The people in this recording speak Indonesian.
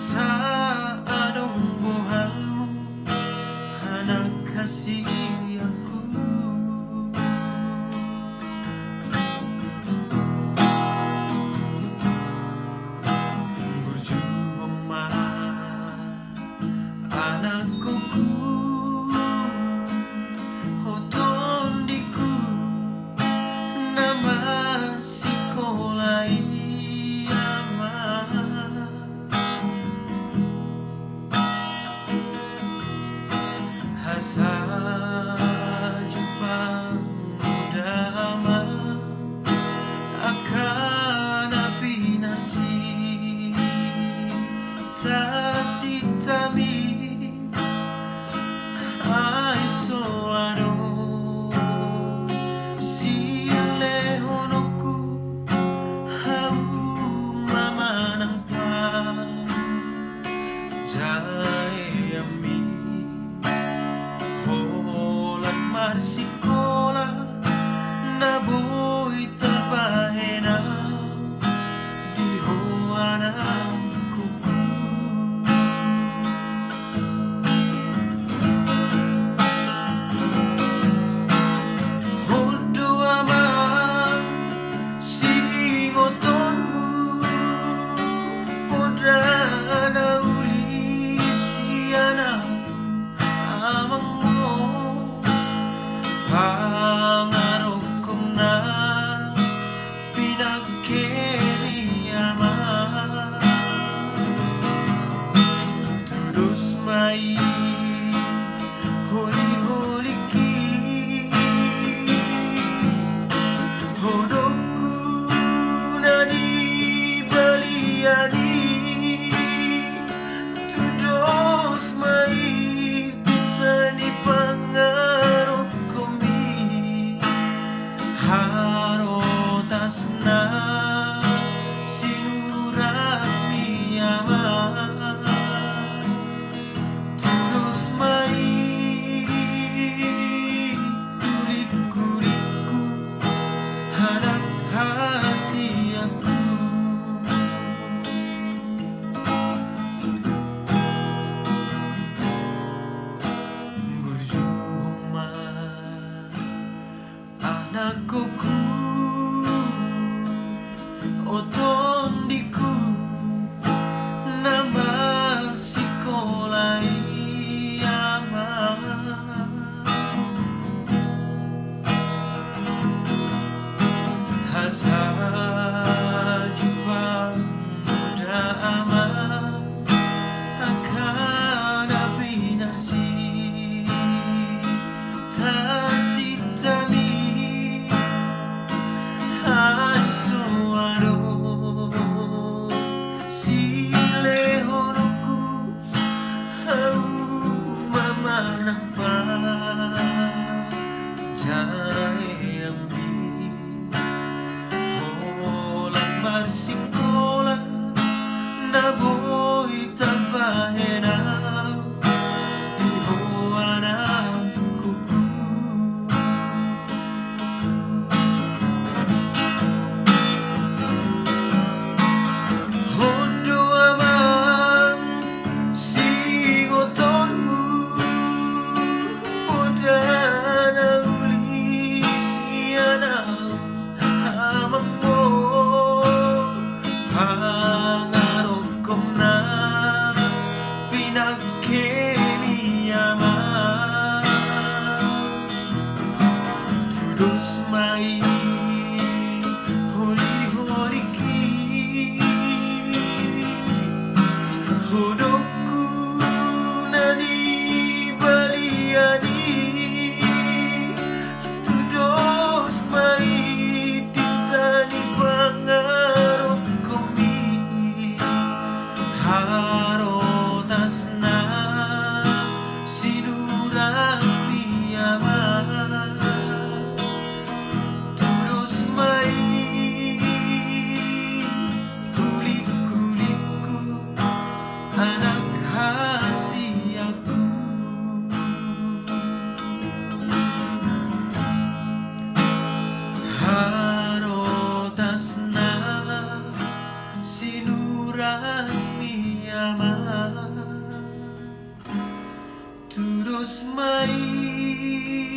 Sa anong buhay mo, anak kasih aku. Berjuang mah anakku, oton diku nama sekolah asa jumpa muda aman akan binasi tasitami ai soano sile honoku hau mamanang pa jai ami sekolah na boy terpahena di hoanangku. Hodo aman singotonmu podana uli siana amangmu pangarapkom na pinagkiniyaman terus may huli-huliki hodokku na di baliani terus may titani pangarap harotas na sinurat mi ama terus may kulit-kulitku anak hasiaku. Berjuang mah anakku, oton diku nama sekolah aman asa jumpa muda aman akan binasi tasitami ai soano sile honoku hau mamanang pa jai ambi holang marsekolah na boy terpahena di hoanangku. Pangarapkom na pinagkiniyaman terus may huli-huliki hodokku na di baliani terus may titani pangarap harotas na sinurat mi ama terus may kulit-kulitku anak hasiaku. Harotas na sinurat mi ama. terus main